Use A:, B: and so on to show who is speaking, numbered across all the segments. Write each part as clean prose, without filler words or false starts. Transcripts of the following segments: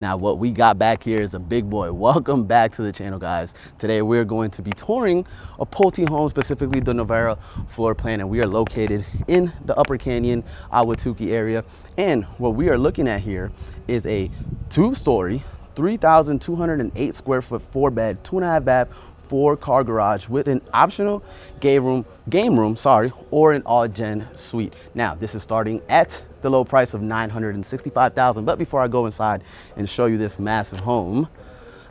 A: Now what we got back here is a big boy. Welcome back to the channel, guys. Today we're going to be touring a Pulte home, specifically the Novara floor plan, and we are located in the Upper Canyon, Ahwatukee area. And what we are looking at here is a 2-story, 3,208 square foot, 4-bed, 2.5 bath, 4-car garage with an optional game room, or an all-gen suite. Now, this is starting at the low price of $965,000. But before I go inside and show you this massive home,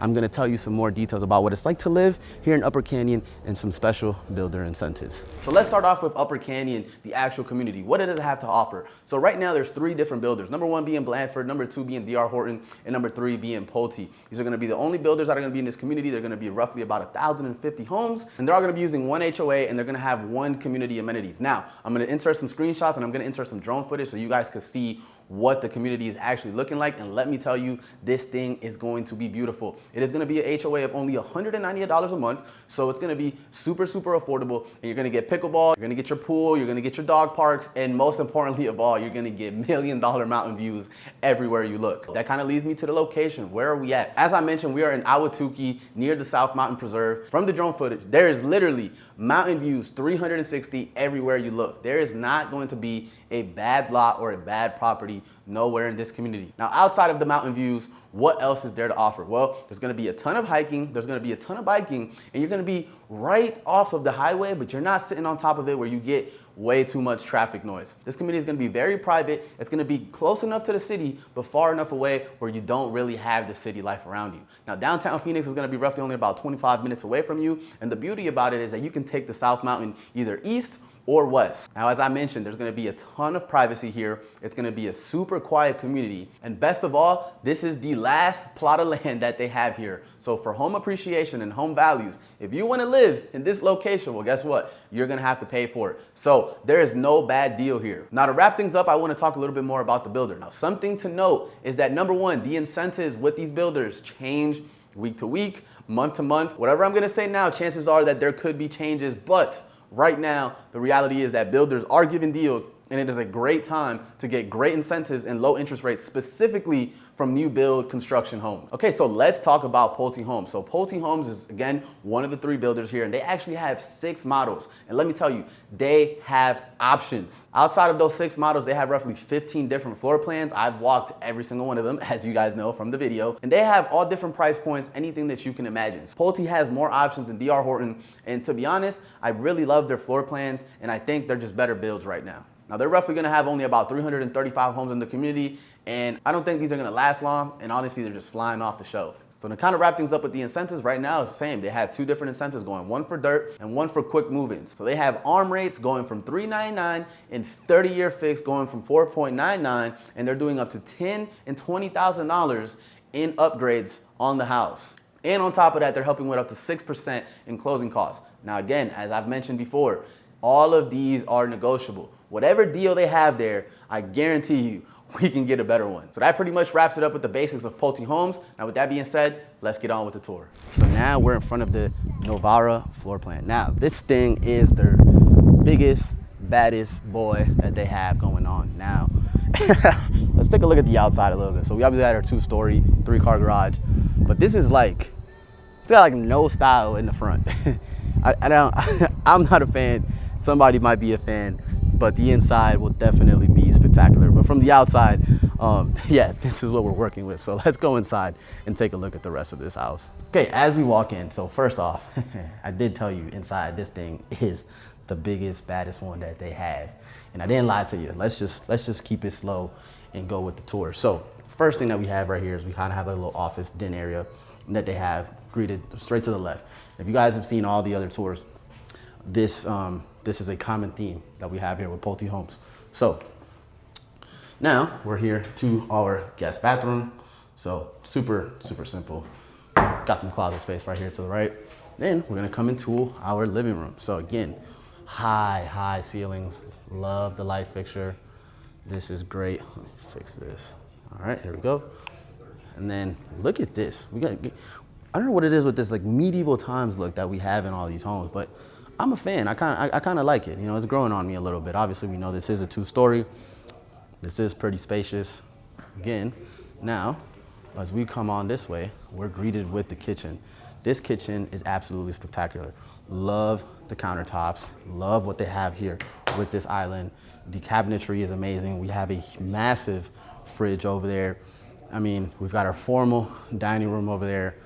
A: I'm gonna tell you some more details about what it's like to live here in Upper Canyon and some special builder incentives. So let's start off with Upper Canyon, the actual community. What does it have to offer? So right now there's 3 different builders. Number 1 being Blandford, number 2 being D.R. Horton, and number 3 being Pulte. These are gonna be the only builders that are gonna be in this community. They're gonna be roughly about 1,050 homes, and they're all gonna be using 1 HOA, and they're gonna have 1 community amenities. Now, I'm gonna insert some screenshots and I'm gonna insert some drone footage so you guys can see what the community is actually looking like. And let me tell you, this thing is going to be beautiful. It is gonna be a HOA of only $198 a month. So it's gonna be super, super affordable. And you're gonna get pickleball, you're gonna get your pool, you're gonna get your dog parks, and most importantly of all, you're gonna get $1 million mountain views everywhere you look. That kind of leads me to the location. Where are we at? As I mentioned, we are in Ahwatukee near the South Mountain Preserve. From the drone footage, there is literally mountain views 360 everywhere you look. There is not going to be a bad lot or a bad property nowhere in this community. Now, outside of the mountain views, what else is there to offer? Well, there's gonna be a ton of hiking, there's gonna be a ton of biking, and you're gonna be right off of the highway, but you're not sitting on top of it where you get way too much traffic noise. This community is gonna be very private. It's gonna be close enough to the city, but far enough away where you don't really have the city life around you. Now, downtown Phoenix is gonna be roughly only about 25 minutes away from you, and the beauty about it is that you can take the South Mountain either east or west. Now, as I mentioned, there's gonna be a ton of privacy here. It's gonna be a super quiet community. And best of all, this is the last plot of land that they have here. So for home appreciation and home values, if you wanna live in this location, well, guess what? You're gonna have to pay for it. So there is no bad deal here. Now, to wrap things up, I wanna talk a little bit more about the builder. Now, something to note is that number 1, the incentives with these builders change week to week, month to month. Whatever I'm gonna say now, chances are that there could be changes, but right now, the reality is that builders are giving deals, and it is a great time to get great incentives and low interest rates, specifically from new build construction homes. Okay, so let's talk about Pulte Homes. So Pulte Homes is, again, one of the 3 builders here, and they actually have 6 models. And let me tell you, they have options. Outside of those 6 models, they have roughly 15 different floor plans. I've walked every single one of them, as you guys know from the video, and they have all different price points, anything that you can imagine. Pulte has more options than D.R. Horton, and to be honest, I really love their floor plans, and I think they're just better builds right now. Now, they're roughly gonna have only about 335 homes in the community, and I don't think these are gonna last long, and honestly, they're just flying off the shelf. So to kind of wrap things up with the incentives, right now it's the same. They have 2 different incentives going, 1 for dirt and 1 for quick move-ins. So they have ARM rates going from $399 and 30-year fix going from $4.99, and they're doing up to $10,000 and $20,000 in upgrades on the house. And on top of that, they're helping with up to 6% in closing costs. Now again, as I've mentioned before, all of these are negotiable. Whatever deal they have there, I guarantee you, we can get a better one. So that pretty much wraps it up with the basics of Pulte Homes. Now with that being said, let's get on with the tour. So now we're in front of the Novara floor plan. Now this thing is their biggest, baddest boy that they have going on. Now, let's take a look at the outside a little bit. So we obviously had our 2-story, 3-car garage, but this is like, it's got like no style in the front. I'm not a fan. Somebody might be a fan, but the inside will definitely be spectacular. But from the outside, yeah, this is what we're working with. So let's go inside and take a look at the rest of this house. Okay, as we walk in, so first off, I did tell you inside this thing is the biggest, baddest one that they have. And I didn't lie to you. Let's just keep it slow and go with the tour. So first thing that we have right here is we kind of have a little office den area that they have greeted straight to the left. If you guys have seen all the other tours, this is a common theme that we have here with Pulte Homes. So now we're here to our guest bathroom. So super, super simple. Got some closet space right here to the right. Then we're gonna come into our living room. So again, high ceilings. Love the light fixture. This is great. Let me fix this. All right, here we go. And then look at this. I don't know what it is with this like medieval times look that we have in all these homes, but I'm a fan. I kind of like it. You know, it's growing on me a little bit. Obviously, we know this is a 2-story. This is pretty spacious. Again, now As we come on this way, we're greeted with the kitchen. This kitchen is absolutely spectacular. Love the countertops, love what they have here with this island. The cabinetry is amazing. We have a massive fridge over there. I mean, we've got our formal dining room over there.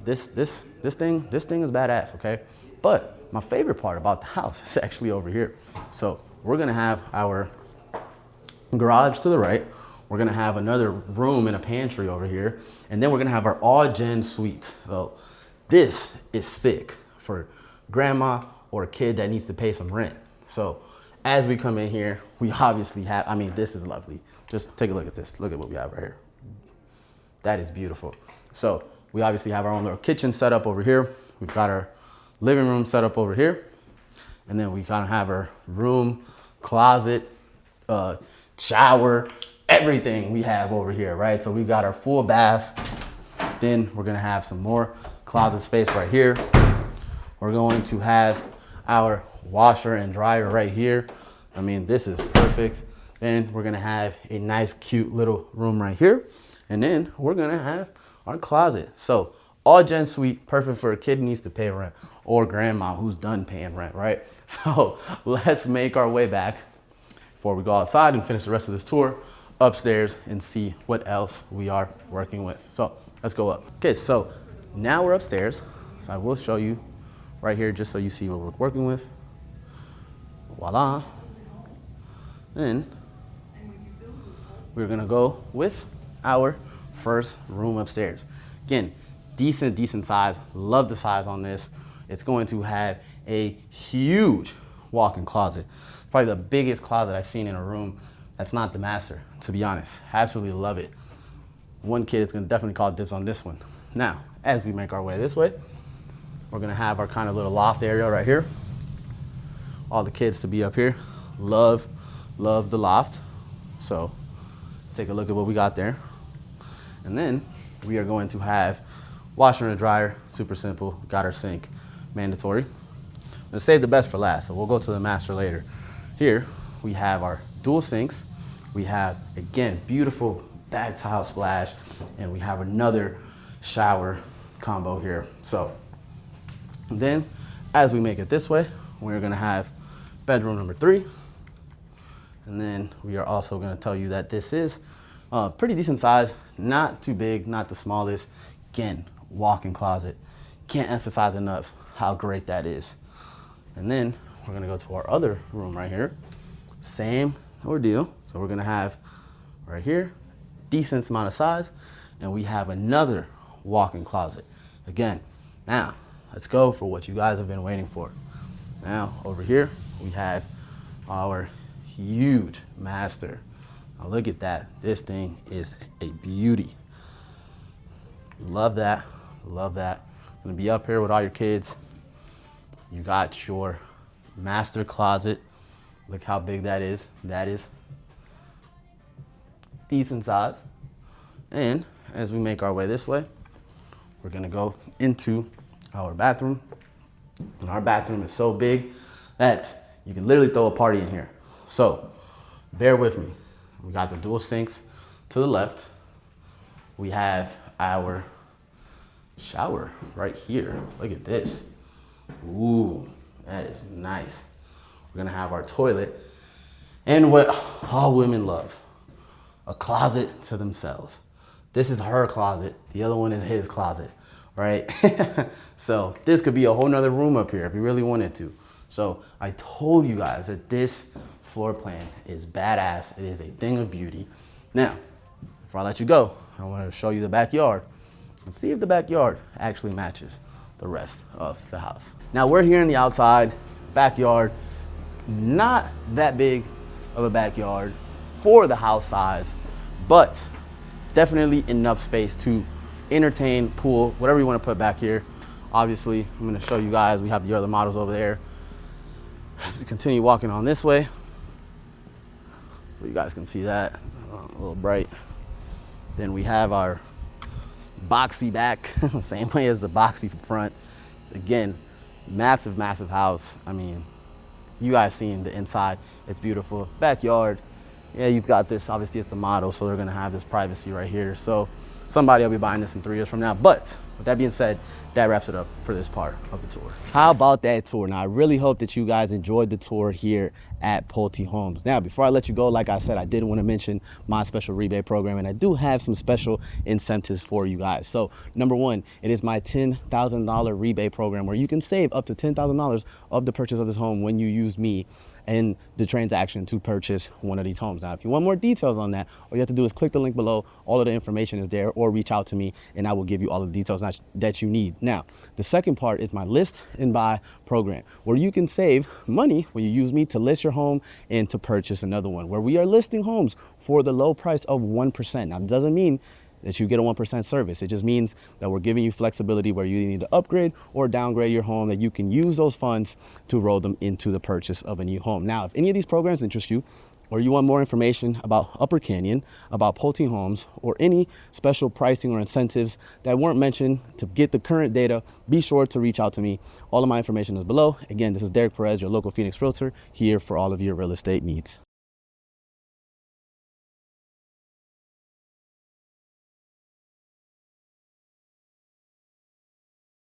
A: This thing is badass, okay? But my favorite part about the house is actually over here. So we're gonna have our garage to the right. We're gonna have another room and a pantry over here. And then we're gonna have our all-gen suite. So this is sick for grandma or a kid that needs to pay some rent. So as we come in here, we obviously have, I mean, this is lovely. Just take a look at this. Look at what we have right here. That is beautiful. So we obviously have our own little kitchen set up over here. We've got our living room set up over here. And then we kind of have our room, closet, shower, everything we have over here, right? So we got our full bath. Then we're gonna have some more closet space right here. We're going to have our washer and dryer right here. I mean, this is perfect. Then we're gonna have a nice, cute little room right here. And then we're gonna have our closet. So all gen suite, perfect for a kid who needs to pay rent or grandma who's done paying rent, right? So let's make our way back before we go outside and finish the rest of this tour upstairs and see what else we are working with. So let's go up. Okay, so now we're upstairs. So I will show you right here just so you see what we're working with. Voila. Then we're gonna go with our first room upstairs. Again, decent size. Love the size on this. It's going to have a huge walk-in closet. Probably the biggest closet I've seen in a room that's not the master, to be honest. Absolutely love it. One kid is gonna definitely call dibs on this one. Now, as we make our way this way, we're gonna have our kind of little loft area right here. All the kids to be up here. Love the loft. So take a look at what we got there. And then we are going to have washer and dryer, super simple. Got our sink, mandatory. I'm gonna save the best for last, so we'll go to the master later. Here we have our dual sinks. We have, again, beautiful back tile splash, and we have another shower combo here. So then as we make it this way, we're gonna have bedroom number 3. And then we are also gonna tell you that this is pretty decent size, not too big, not the smallest. Again, walk-in closet. Can't emphasize enough how great that is. And then we're gonna go to our other room right here. Same ordeal. So we're gonna have right here, decent amount of size, and we have another walk-in closet. Again, now let's go for what you guys have been waiting for. Now over here, we have our huge master. Now look at that. This thing is a beauty. Love that, love that. Gonna be up here with all your kids. You got your master closet. Look how big that is. That is decent size. And as we make our way this way, we're gonna go into our bathroom. And our bathroom is so big that you can literally throw a party in here. So bear with me. We got the dual sinks to the left. We have our shower right here. Look at this. Ooh, that is nice. We're gonna have our toilet and what all women love, a closet to themselves. This is her closet. The other one is his closet, right? So this could be a whole nother room up here if you really wanted to. So I told you guys that this floor plan is badass. It is a thing of beauty. Now, before I let you go, I want to show you the backyard and see if the backyard actually matches the rest of the house. Now we're here in the outside backyard, not that big of a backyard for the house size, but definitely enough space to entertain, pool, whatever you want to put back here. Obviously, I'm going to show you guys, we have the other models over there. As we continue walking on this way, so you guys can see that, a little bright. Then we have our boxy back, same way as the boxy front. Again, massive house. I mean, you guys seen the inside, it's beautiful. Backyard, yeah, you've got this, obviously it's a model, so they're gonna have this privacy right here. So somebody will be buying this in 3 years from now. But with that being said, that wraps it up for this part of the tour. How about that tour? Now, I really hope that you guys enjoyed the tour here at Pulte Homes. Now, before I let you go, like I said, I did want to mention my special rebate program, and I do have some special incentives for you guys. So number one, it is my $10,000 rebate program where you can save up to $10,000 of the purchase of this home when you use me in the transaction to purchase one of these homes. Now, if you want more details on that, all you have to do is click the link below. All of the information is there, or reach out to me and I will give you all the details that you need. Now, the second part is my list and buy program, where you can save money when you use me to list your home and to purchase another one, where we are listing homes for the low price of 1%. Now, it doesn't mean that you get a 1% service. It just means that we're giving you flexibility where you need to upgrade or downgrade your home, that you can use those funds to roll them into the purchase of a new home. Now, if any of these programs interest you, or you want more information about Upper Canyon, about Pulte Homes, or any special pricing or incentives that weren't mentioned to get the current data, be sure to reach out to me. All of my information is below. Again, this is Derek Perez, your local Phoenix realtor, here for all of your real estate needs.